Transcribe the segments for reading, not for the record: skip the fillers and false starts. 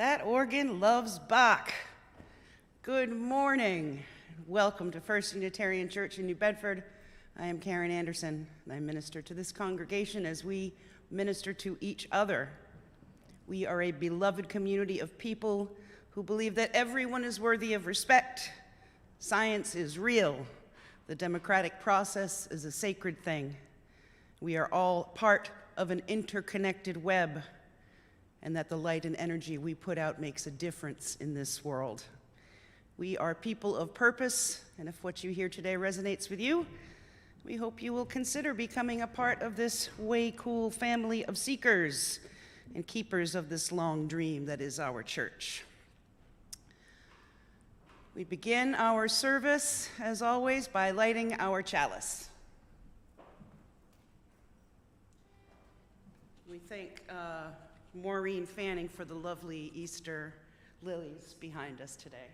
That organ loves Bach. Good morning. Welcome to First Unitarian Church in New Bedford. I am Karen Anderson, and I minister to this congregation as we minister to each other. We are a beloved community of people who believe that everyone is worthy of respect. Science is real. The democratic process is a sacred thing. We are all part of an interconnected web, and that the light and energy we put out makes a difference in this world. We are people of purpose, and if what you hear today resonates with you, we hope you will consider becoming a part of this way cool family of seekers and keepers of this long dream that is our church. We begin our service, as always, by lighting our chalice. We thank Maureen Fanning for the lovely Easter lilies behind us today.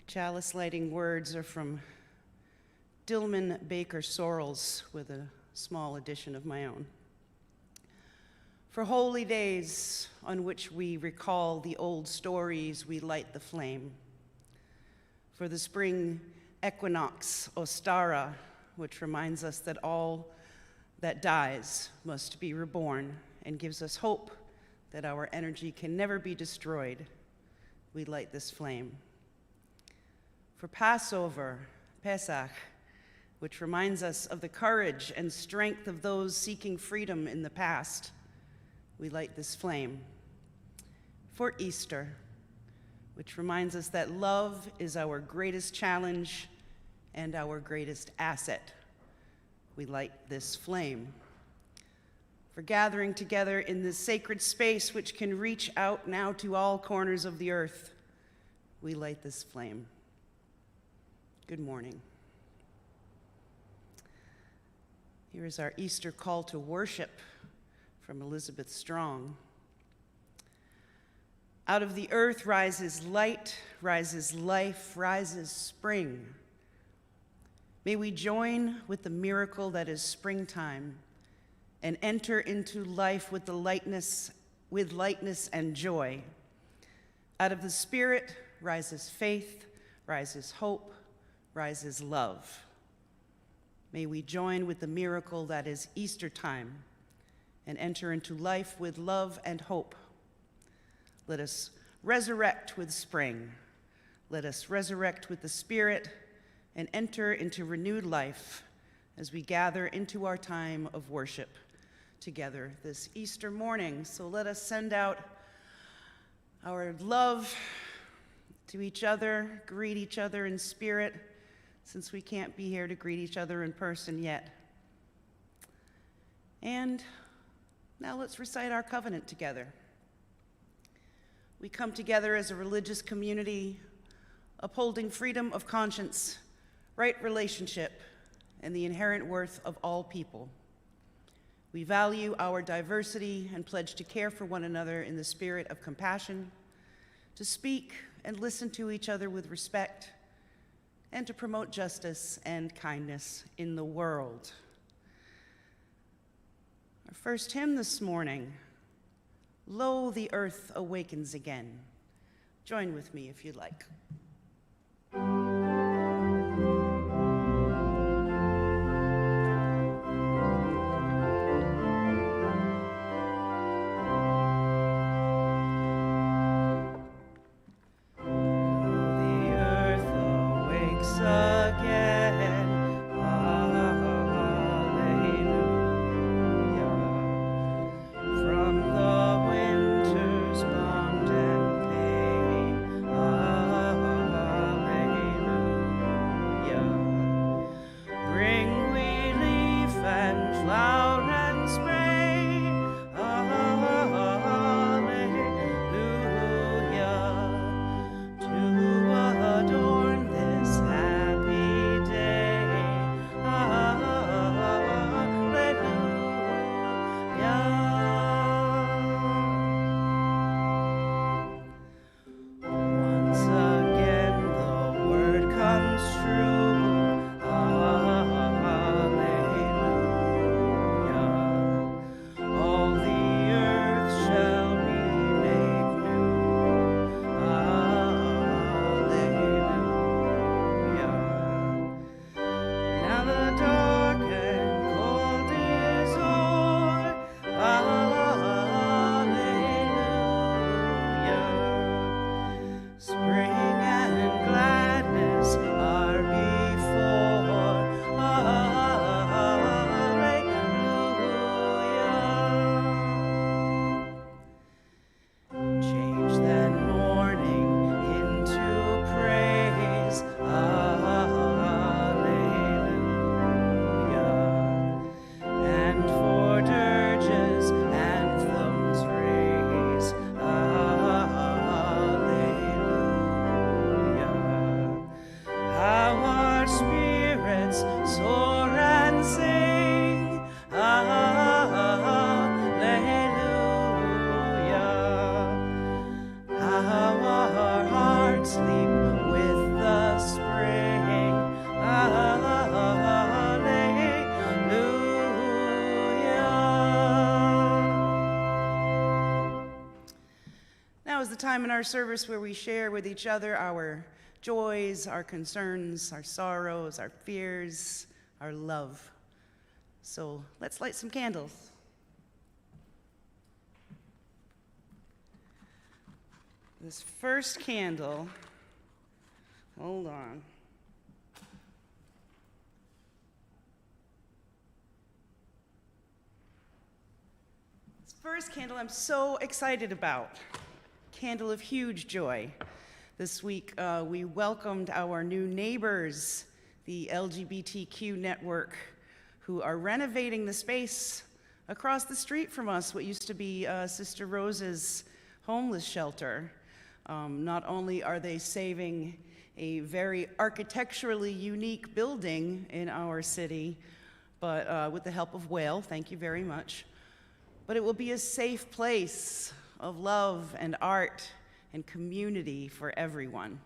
Chalice lighting words are from Dillman Baker Sorrells with a small addition of my own. For holy days on which we recall the old stories, we light the flame. For the spring equinox, Ostara, which reminds us that all that dies must be reborn and gives us hope that our energy can never be destroyed, we light this flame. For Passover, Pesach, which reminds us of the courage and strength of those seeking freedom in the past, we light this flame. For Easter, which reminds us that love is our greatest challenge and our greatest asset, we light this flame. For gathering together in this sacred space which can reach out now to all corners of the earth, we light this flame. Good morning. Here is our Easter call to worship from Elizabeth Strong. Out of the earth rises light, rises life, rises spring. May we join with the miracle that is springtime and enter into life with lightness and joy. Out of the Spirit rises faith, rises hope, rises love. May we join with the miracle that is Easter time and enter into life with love and hope. Let us resurrect with spring. Let us resurrect with the Spirit and enter into renewed life as we gather into our time of worship together this Easter morning. So let us send out our love to each other, greet each other in spirit, since we can't be here to greet each other in person yet. And now let's recite our covenant together. We come together as a religious community, upholding freedom of conscience, right relationship, and the inherent worth of all people. We value our diversity and pledge to care for one another in the spirit of compassion, to speak and listen to each other with respect, and to promote justice and kindness in the world. Our first hymn this morning, Lo, the Earth Awakens Again. Join with me if you'd like. From the winter's bond and pain, time in our service where we share with each other our joys, our concerns, our sorrows, our fears, our love. So let's light some candles. This first candle, hold on. This first candle I'm so excited about. Candle of huge joy. This week we welcomed our new neighbors, the LGBTQ network, who are renovating the space across the street from us, what used to be Sister Rose's homeless shelter. Not only are they saving a very architecturally unique building in our city, but with the help of Whale, thank you very much, but it will be a safe place of love and art and community for everyone.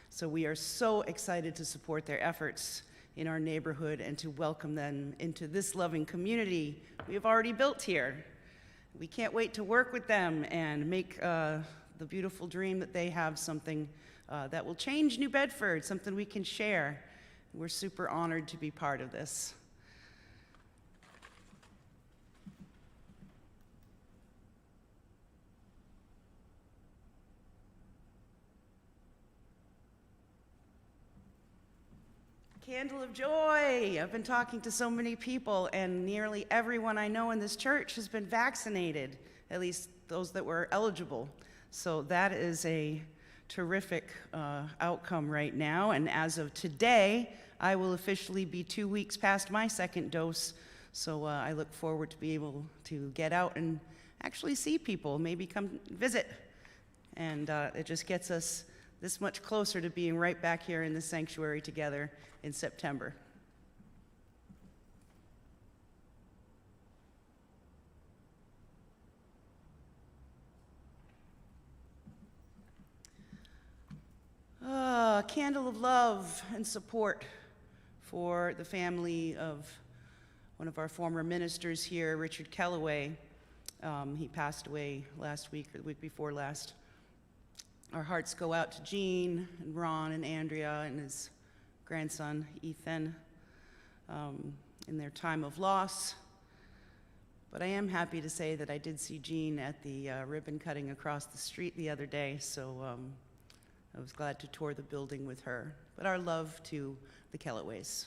So we are so excited to support their efforts in our neighborhood and to welcome them into this loving community we have already built here. We can't wait to work with them and make the beautiful dream that they have something that will change New Bedford, something we can share. We're super honored to be part of this. Candle of joy. I've been talking to so many people, and nearly everyone I know in this church has been vaccinated, at least those that were eligible. So that is a terrific outcome right now. And as of today, I will officially be 2 weeks past my second dose. So I look forward to be able to get out and actually see people, maybe come visit. And it just gets us this much closer to being right back here in the sanctuary together in September. Candle of love and support for the family of one of our former ministers here, Richard Kellaway. He passed away last week or the week before last. Our hearts go out to Jean and Ron and Andrea and his grandson, Ethan, in their time of loss. But I am happy to say that I did see Jean at the ribbon cutting across the street the other day, so I was glad to tour the building with her. But our love to the Kellaways.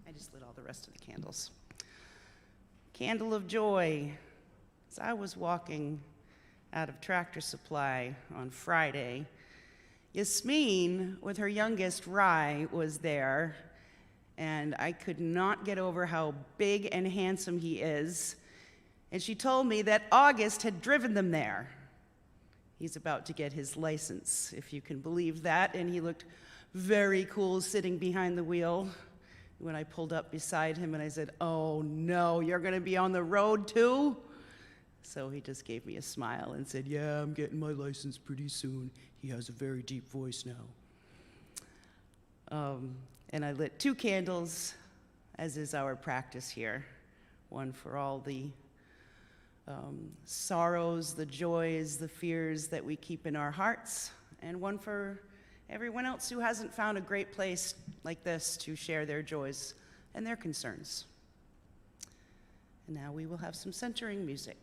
I just lit all the rest of the candles. Candle of joy. As I was walking out of Tractor Supply on Friday, Yasmin, with her youngest, Rye, was there, and I could not get over how big and handsome he is. And she told me that August had driven them there. He's about to get his license, if you can believe that, and he looked very cool sitting behind the wheel. When I pulled up beside him and I said, "Oh no, you're gonna be on the road too?" So he just gave me a smile and said, "Yeah, I'm getting my license pretty soon." He has a very deep voice now. And I lit 2 candles, as is our practice here. One for all the sorrows, the joys, the fears that we keep in our hearts, and one for everyone else who hasn't found a great place like this to share their joys and their concerns. And now we will have some centering music.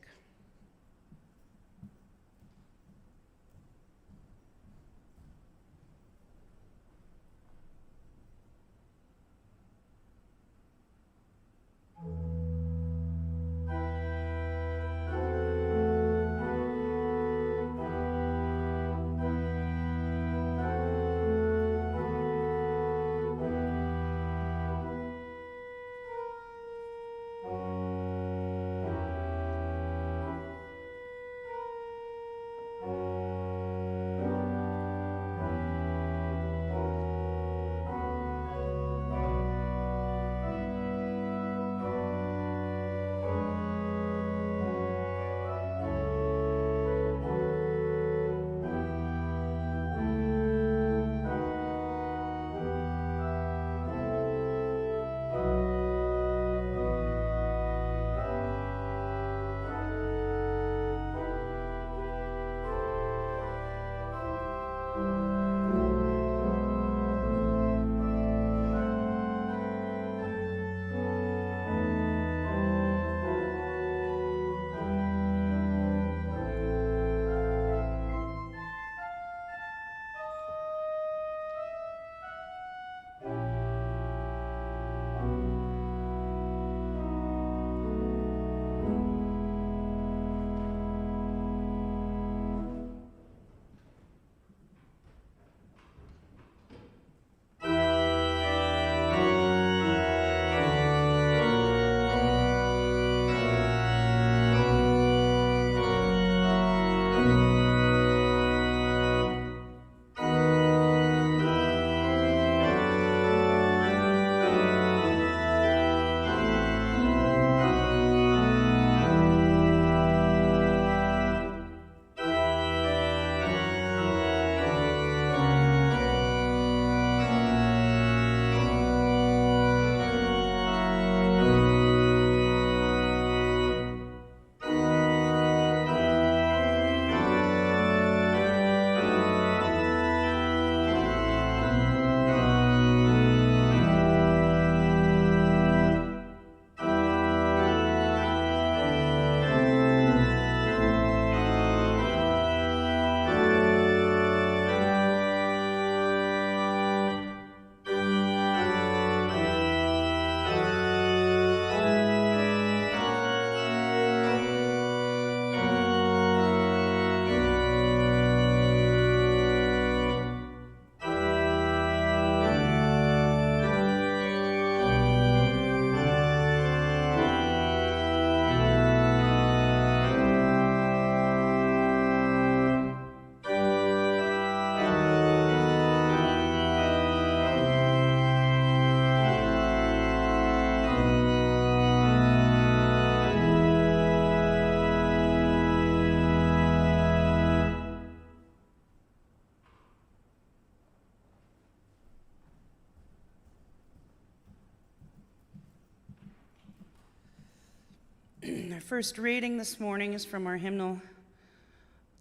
Our first reading this morning is from our hymnal.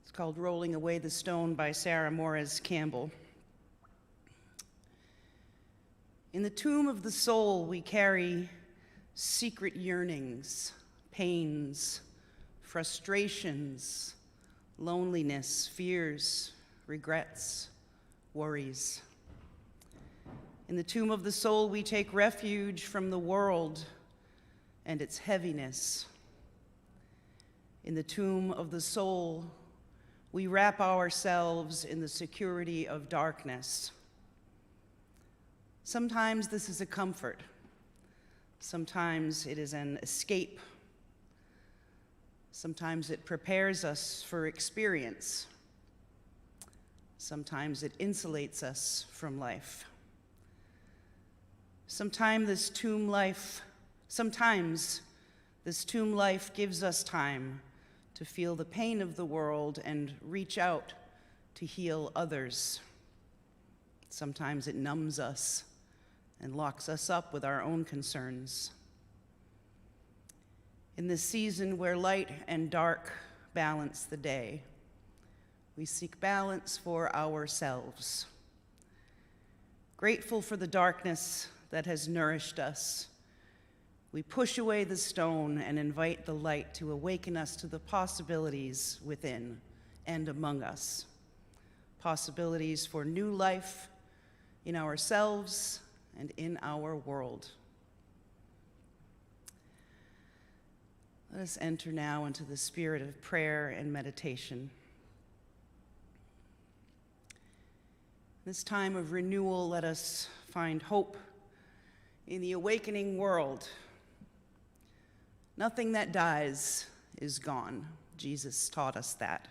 It's called Rolling Away the Stone by Sarah Morez Campbell. In the tomb of the soul we carry secret yearnings, pains, frustrations, loneliness, fears, regrets, worries. In the tomb of the soul we take refuge from the world and its heaviness. In the tomb of the soul, we wrap ourselves in the security of darkness. Sometimes this is a comfort. Sometimes it is an escape. Sometimes it prepares us for experience. Sometimes it insulates us from life. Sometimes this tomb life gives us time to feel the pain of the world and reach out to heal others. Sometimes it numbs us and locks us up with our own concerns. In this season where light and dark balance the day, we seek balance for ourselves. Grateful for the darkness that has nourished us, we push away the stone and invite the light to awaken us to the possibilities within and among us. Possibilities for new life in ourselves and in our world. Let us enter now into the spirit of prayer and meditation. This time of renewal, let us find hope in the awakening world. Nothing that dies is gone. Jesus taught us that.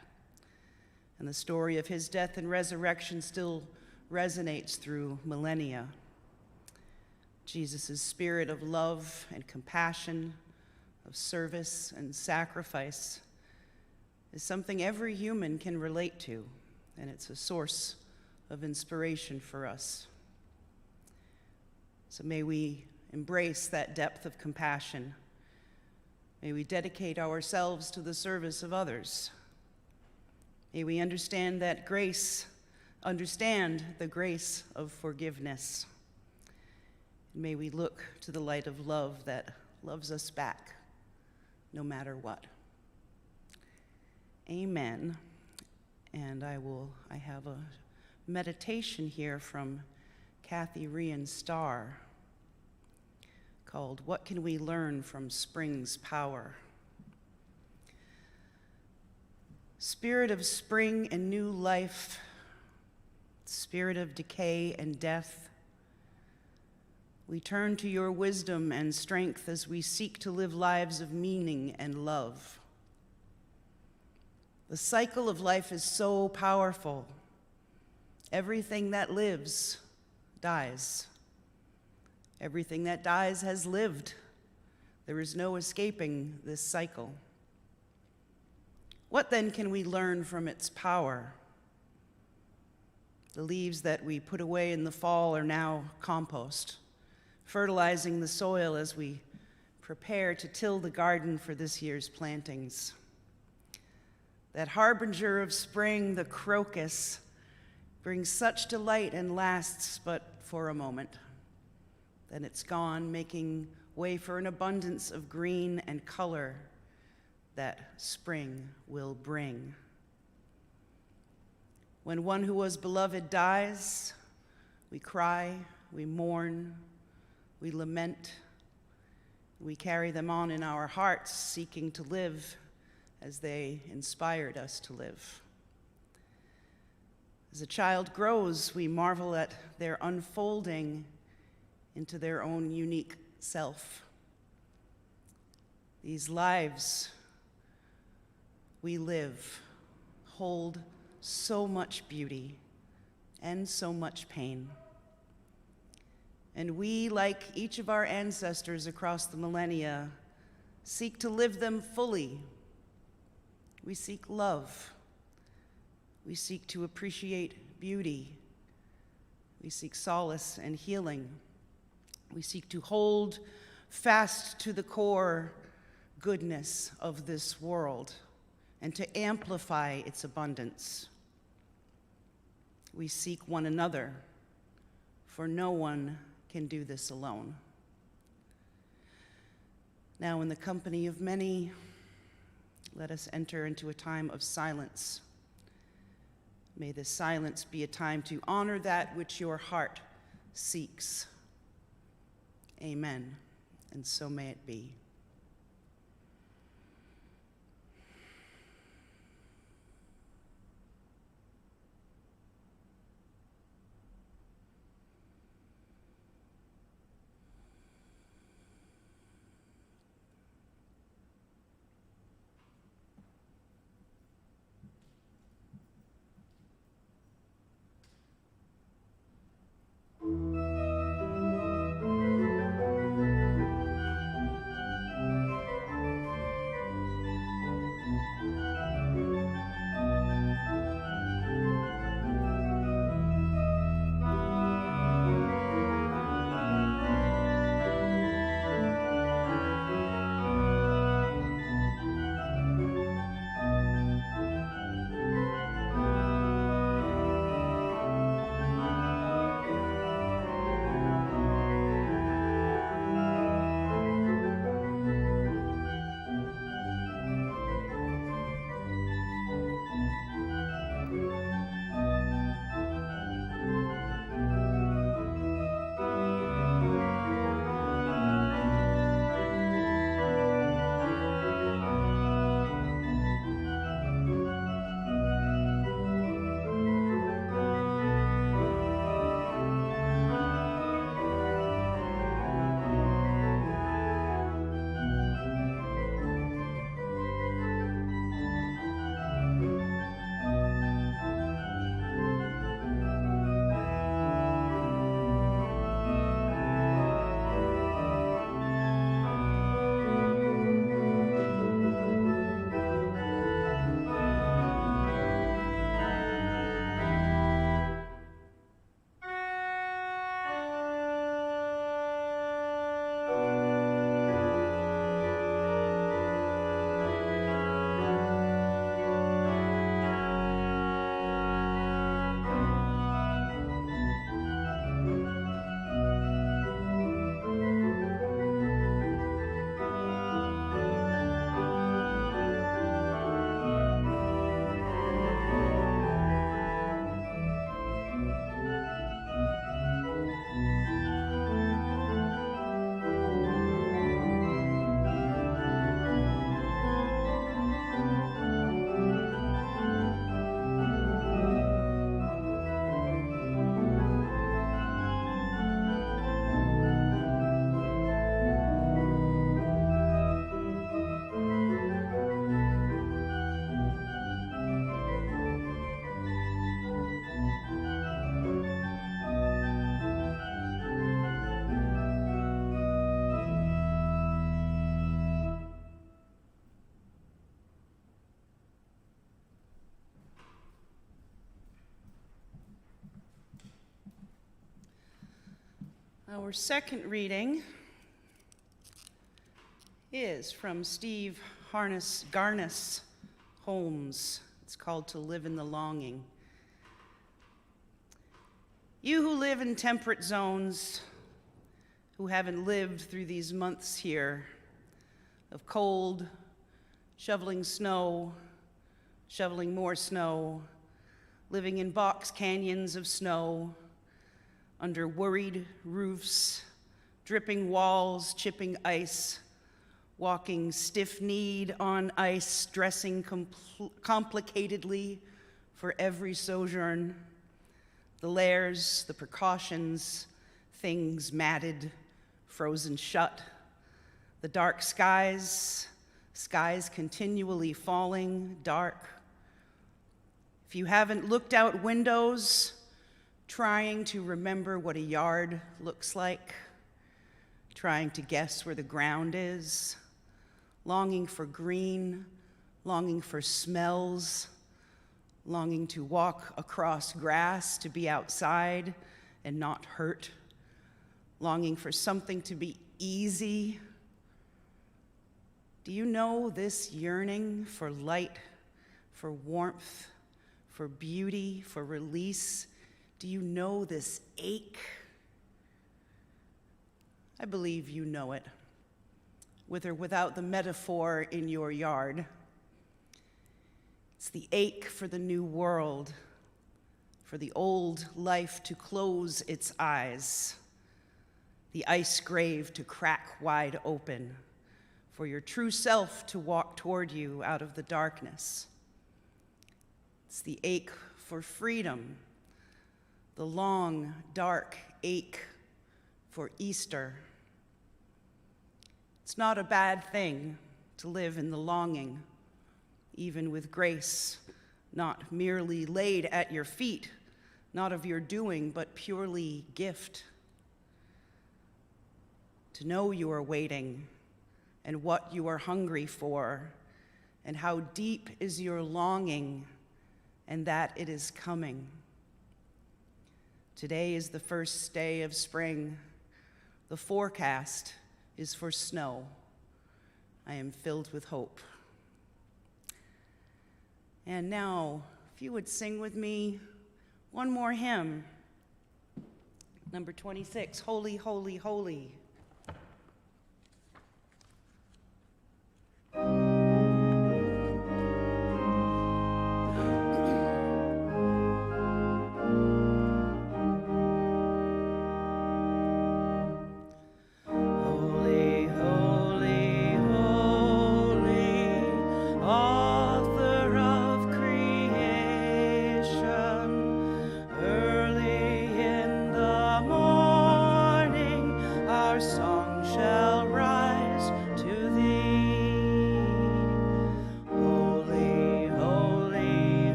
And the story of his death and resurrection still resonates through millennia. Jesus' spirit of love and compassion, of service and sacrifice is something every human can relate to, and it's a source of inspiration for us. So may we embrace that depth of compassion. May we dedicate ourselves to the service of others. May we understand the grace of forgiveness. May we look to the light of love that loves us back, no matter what. Amen. And I have a meditation here from Kathy Rian Starr called What Can We Learn from Spring's Power? Spirit of spring and new life, spirit of decay and death, we turn to your wisdom and strength as we seek to live lives of meaning and love. The cycle of life is so powerful. Everything that lives dies. Everything that dies has lived. There is no escaping this cycle. What then can we learn from its power? The leaves that we put away in the fall are now compost, fertilizing the soil as we prepare to till the garden for this year's plantings. That harbinger of spring, the crocus, brings such delight and lasts but for a moment. Then it's gone, making way for an abundance of green and color that spring will bring. When one who was beloved dies, we cry, we mourn, we lament, we carry them on in our hearts, seeking to live as they inspired us to live. As a child grows, we marvel at their unfolding into their own unique self. These lives we live hold so much beauty and so much pain. And we, like each of our ancestors across the millennia, seek to live them fully. We seek love. We seek to appreciate beauty. We seek solace and healing. We seek to hold fast to the core goodness of this world and to amplify its abundance. We seek one another, for no one can do this alone. Now, in the company of many, let us enter into a time of silence. May this silence be a time to honor that which your heart seeks. Amen, and so may it be. Our second reading is from Steve Garnis Holmes. It's called To Live in the Longing. You who live in temperate zones, who haven't lived through these months here of cold, shoveling snow, shoveling more snow, living in box canyons of snow, under worried roofs, dripping walls, chipping ice, walking stiff-kneed on ice, dressing complicatedly for every sojourn, the layers, the precautions, things matted, frozen shut, the dark skies continually falling, dark. If you haven't looked out windows, trying to remember what a yard looks like, trying to guess where the ground is, longing for green, longing for smells, longing to walk across grass, to be outside and not hurt, longing for something to be easy, Do you know this yearning for light, for warmth, for beauty, for release? Do you know this ache? I believe you know it, with or without the metaphor in your yard. It's the ache for the new world, for the old life to close its eyes, the ice grave to crack wide open, for your true self to walk toward you out of the darkness. It's the ache for freedom, the long, dark ache for Easter. It's not a bad thing to live in the longing, even with grace, not merely laid at your feet, not of your doing, but purely gift. To know you are waiting, and what you are hungry for, and how deep is your longing, and that it is coming. Today is the first day of spring. The forecast is for snow. I am filled with hope. And now, if you would sing with me one more hymn, number 26, Holy, Holy, Holy.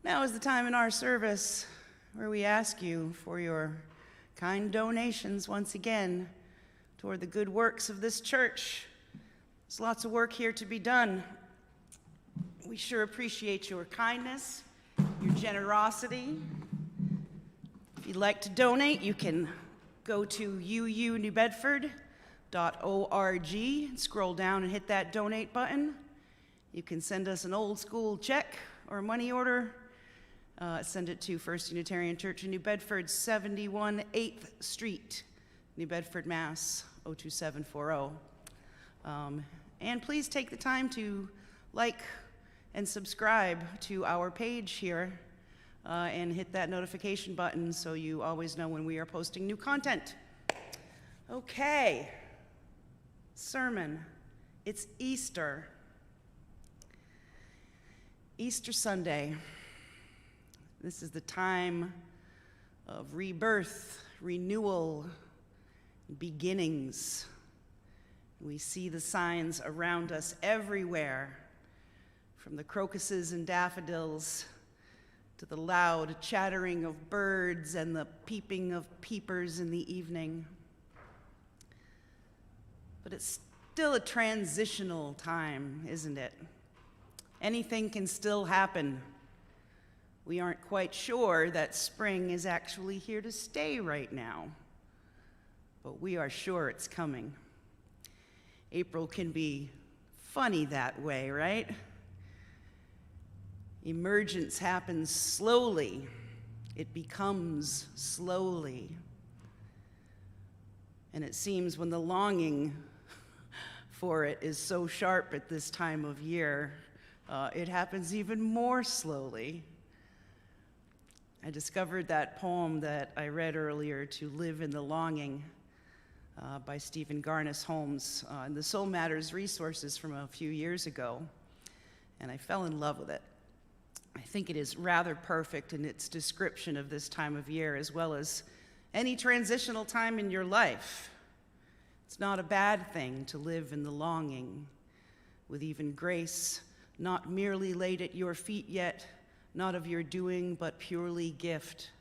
Now is the time in our service where we ask you for your kind donations once again toward the good works of this church. There's lots of work here to be done. We sure appreciate your kindness, your generosity. If you'd like to donate, you can go to uunewbedford.org and scroll down and hit that donate button. You can send us an old school check or a money order. Send it to First Unitarian Church in New Bedford, 71 8th Street, New Bedford, Mass. 02740. And please take the time to like and subscribe to our page here and hit that notification button so you always know when we are posting new content. Okay, sermon. It's Easter. Easter Sunday. This is the time of rebirth, renewal, beginnings. We see the signs around us everywhere, from the crocuses and daffodils to the loud chattering of birds and the peeping of peepers in the evening. But it's still a transitional time, isn't it? Anything can still happen. We aren't quite sure that spring is actually here to stay right now, but we are sure it's coming. April can be funny that way, right? Emergence happens slowly. It becomes slowly. And it seems when the longing for it is so sharp at this time of year, it happens even more slowly. I discovered that poem that I read earlier, To Live in the Longing, by Stephen Garnis Holmes, in the Soul Matters resources from a few years ago, and I fell in love with it. I think it is rather perfect in its description of this time of year, as well as any transitional time in your life. It's not a bad thing to live in the longing, with even grace not merely laid at your feet yet, not of your doing, but purely gift,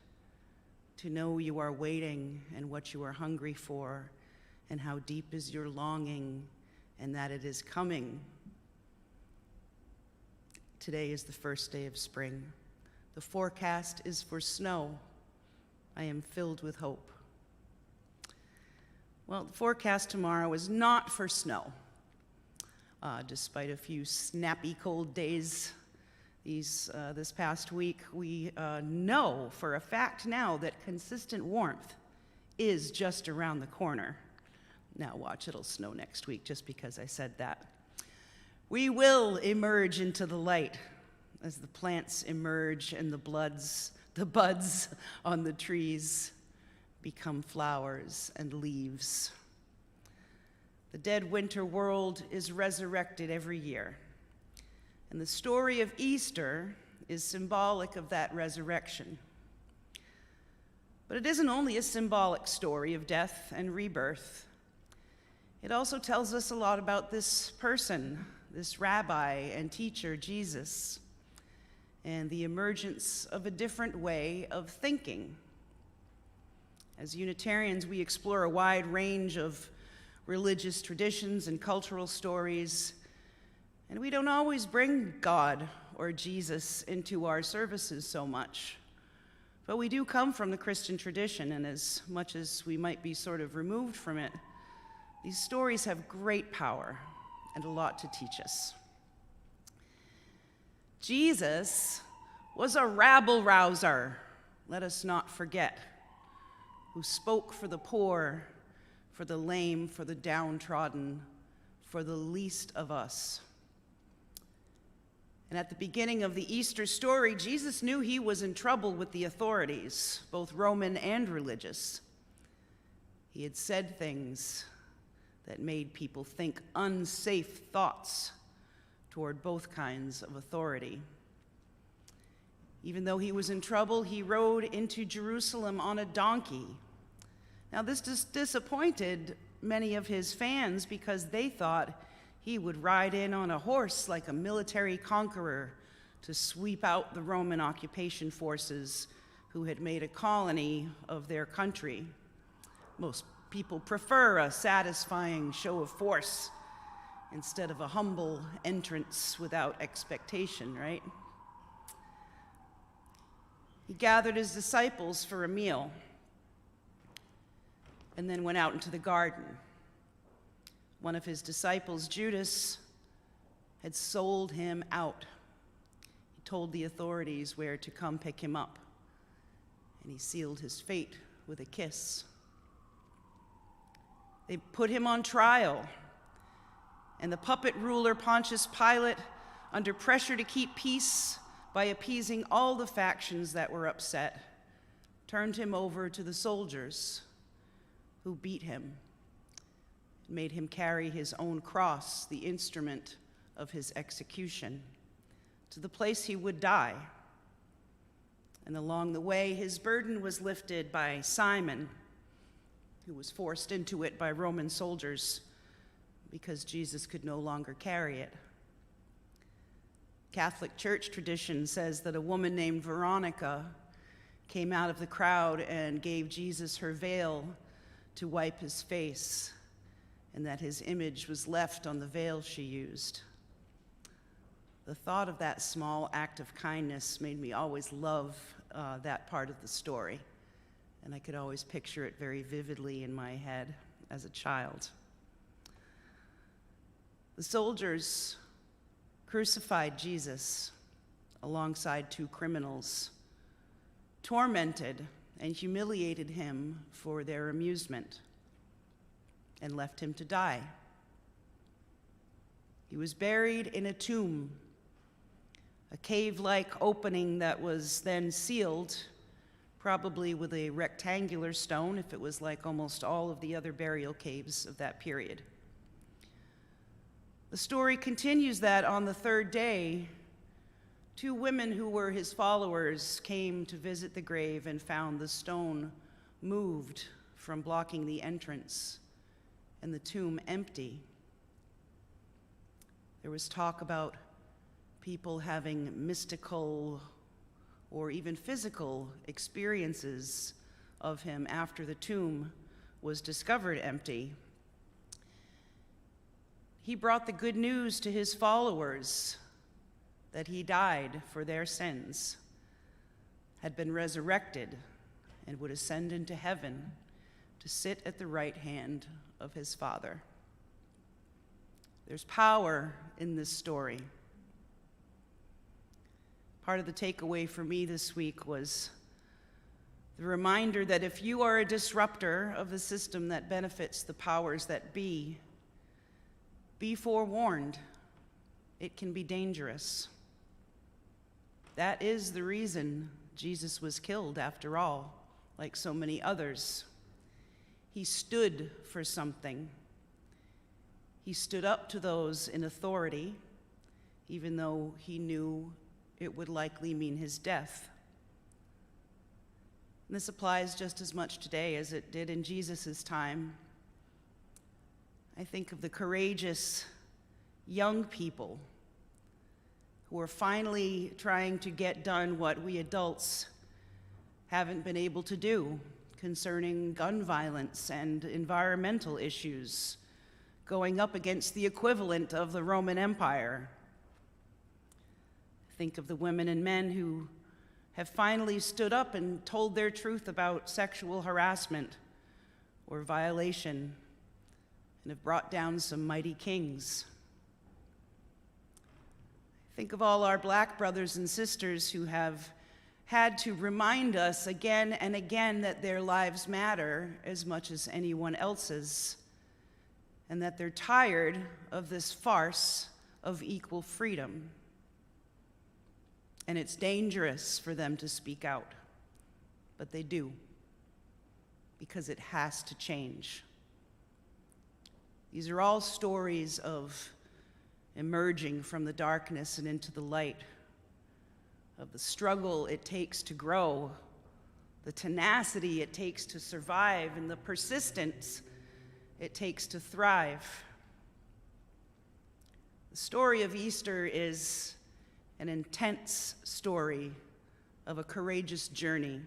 to know you are waiting and what you are hungry for, and how deep is your longing, and that it is coming. Today is the first day of spring. The forecast is for snow. I am filled with hope. Well, the forecast tomorrow is not for snow. Despite a few snappy cold days this past week, we know for a fact now that consistent warmth is just around the corner. Now watch, it'll snow next week just because I said that. We will emerge into the light as the plants emerge and the buds on the trees become flowers and leaves. The dead winter world is resurrected every year. And the story of Easter is symbolic of that resurrection. But it isn't only a symbolic story of death and rebirth. It also tells us a lot about this person, this rabbi and teacher, Jesus, and the emergence of a different way of thinking. As Unitarians, we explore a wide range of religious traditions and cultural stories, and we don't always bring God or Jesus into our services so much. But we do come from the Christian tradition, and as much as we might be sort of removed from it, these stories have great power and a lot to teach us. Jesus was a rabble-rouser, let us not forget, who spoke for the poor, for the lame, for the downtrodden, for the least of us. And at the beginning of the Easter story, Jesus knew he was in trouble with the authorities, both Roman and religious. He had said things that made people think unsafe thoughts toward both kinds of authority. Even though he was in trouble, he rode into Jerusalem on a donkey. Now, this disappointed many of his fans because they thought he would ride in on a horse like a military conqueror to sweep out the Roman occupation forces who had made a colony of their country. Most people prefer a satisfying show of force instead of a humble entrance without expectation, right? He gathered his disciples for a meal and then went out into the garden. One of his disciples, Judas, had sold him out. He told the authorities where to come pick him up, and he sealed his fate with a kiss. They put him on trial, and the puppet ruler Pontius Pilate, under pressure to keep peace by appeasing all the factions that were upset, turned him over to the soldiers who beat him, made him carry his own cross, the instrument of his execution, to the place he would die. And along the way, his burden was lifted by Simon, who was forced into it by Roman soldiers because Jesus could no longer carry it. Catholic Church tradition says that a woman named Veronica came out of the crowd and gave Jesus her veil to wipe his face, and that his image was left on the veil she used. The thought of that small act of kindness made me always love that part of the story, and I could always picture it very vividly in my head as a child. The soldiers crucified Jesus alongside two criminals, tormented and humiliated him for their amusement, and left him to die. He was buried in a tomb, a cave-like opening that was then sealed, probably with a rectangular stone, if it was like almost all of the other burial caves of that period. The story continues that on the third day, two women who were his followers came to visit the grave and found the stone moved from blocking the entrance and the tomb empty. There was talk about people having mystical or even physical experiences of him after the tomb was discovered empty. He brought the good news to his followers that he died for their sins, had been resurrected, and would ascend into heaven to sit at the right hand of his Father. There's power in this story. Part of the takeaway for me this week was the reminder that if you are a disruptor of the system that benefits the powers that be forewarned. It can be dangerous. That is the reason Jesus was killed, after all, like so many others. He stood for something. He stood up to those in authority, even though he knew it would likely mean his death. And this applies just as much today as it did in Jesus' time. I think of the courageous young people who are finally trying to get done what we adults haven't been able to do concerning gun violence and environmental issues, going up against the equivalent of the Roman Empire. Think of the women and men who have finally stood up and told their truth about sexual harassment or violation, and have brought down some mighty kings. Think of all our Black brothers and sisters who have had to remind us again and again that their lives matter as much as anyone else's, and that they're tired of this farce of equal freedom. And it's dangerous for them to speak out, but they do, because it has to change. These are all stories of emerging from the darkness and into the light, of the struggle it takes to grow, the tenacity it takes to survive, and the persistence it takes to thrive. The story of Easter is an intense story of a courageous journey,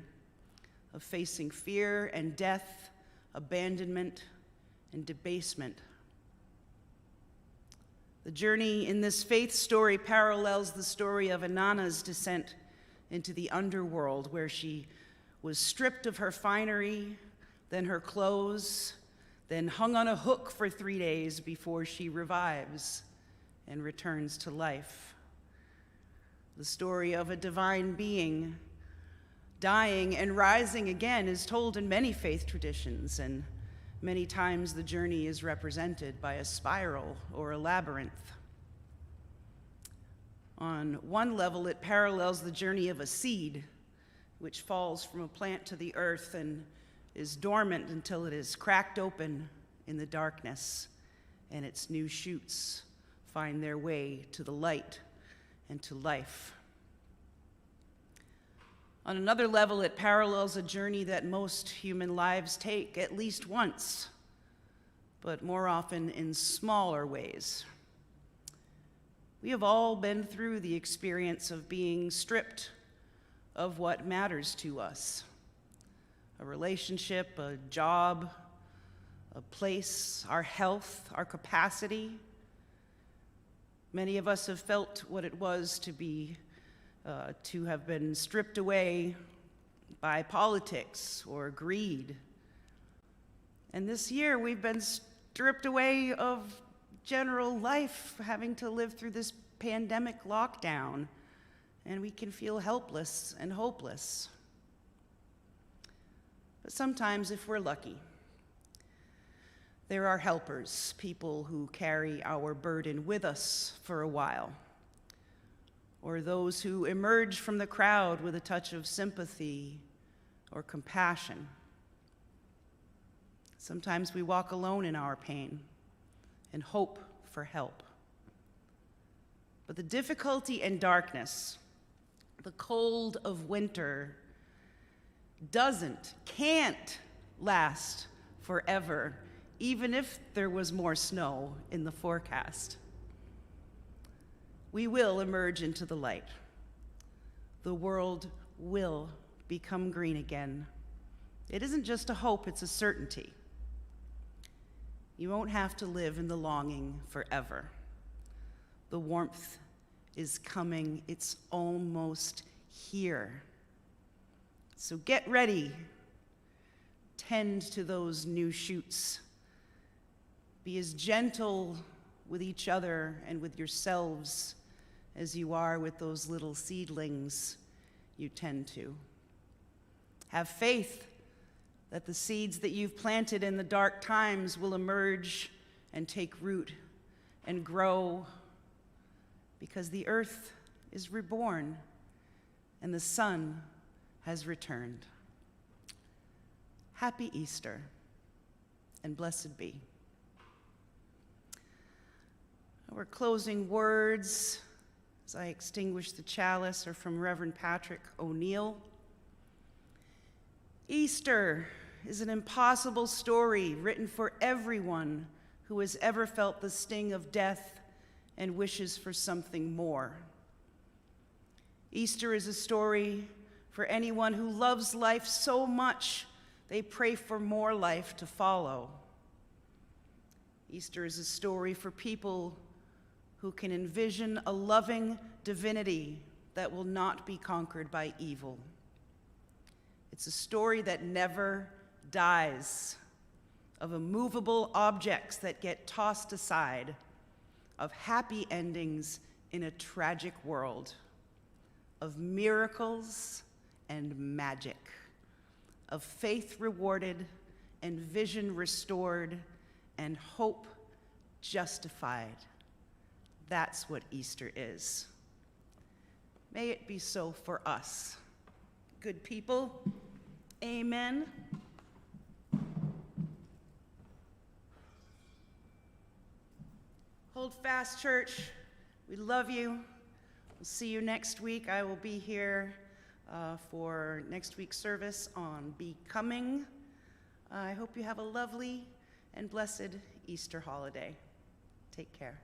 of facing fear and death, abandonment and debasement. The journey in this faith story parallels the story of Inanna's descent into the underworld, where she was stripped of her finery, then her clothes, then hung on a hook for 3 days before she revives and returns to life. The story of a divine being dying and rising again is told in many faith traditions, and many times the journey is represented by a spiral or a labyrinth. On one level, it parallels the journey of a seed, which falls from a plant to the earth and is dormant until it is cracked open in the darkness, and its new shoots find their way to the light and to life. On another level, it parallels a journey that most human lives take at least once, but more often in smaller ways. We have all been through the experience of being stripped of what matters to us: a relationship, a job, a place, our health, our capacity. Many of us have felt what it was to have been stripped away by politics or greed. And this year we've been stripped away of general life, having to live through this pandemic lockdown, and we can feel helpless and hopeless. But sometimes, if we're lucky, there are helpers, people who carry our burden with us for a while, or those who emerge from the crowd with a touch of sympathy or compassion. Sometimes we walk alone in our pain and hope for help. But the difficulty and darkness, the cold of winter, can't last forever, even if there was more snow in the forecast. We will emerge into the light. The world will become green again. It isn't just a hope, it's a certainty. You won't have to live in the longing forever. The warmth is coming, it's almost here. So get ready. Tend to those new shoots. Be as gentle with each other and with yourselves as you are with those little seedlings you tend to. Have faith that the seeds that you've planted in the dark times will emerge and take root and grow, because the earth is reborn and the sun has returned. Happy Easter, and blessed be. Our closing words, as I extinguish the chalice, are from Reverend Patrick O'Neill. Easter is an impossible story written for everyone who has ever felt the sting of death and wishes for something more. Easter is a story for anyone who loves life so much they pray for more life to follow. Easter is a story for people who can envision a loving divinity that will not be conquered by evil. It's a story that never dies, of immovable objects that get tossed aside, of happy endings in a tragic world, of miracles and magic, of faith rewarded and vision restored and hope justified. That's what Easter is. May it be so for us. Good people, amen. Hold fast, church. We love you. We'll see you next week. I will be here for next week's service on Becoming. I hope you have a lovely and blessed Easter holiday. Take care.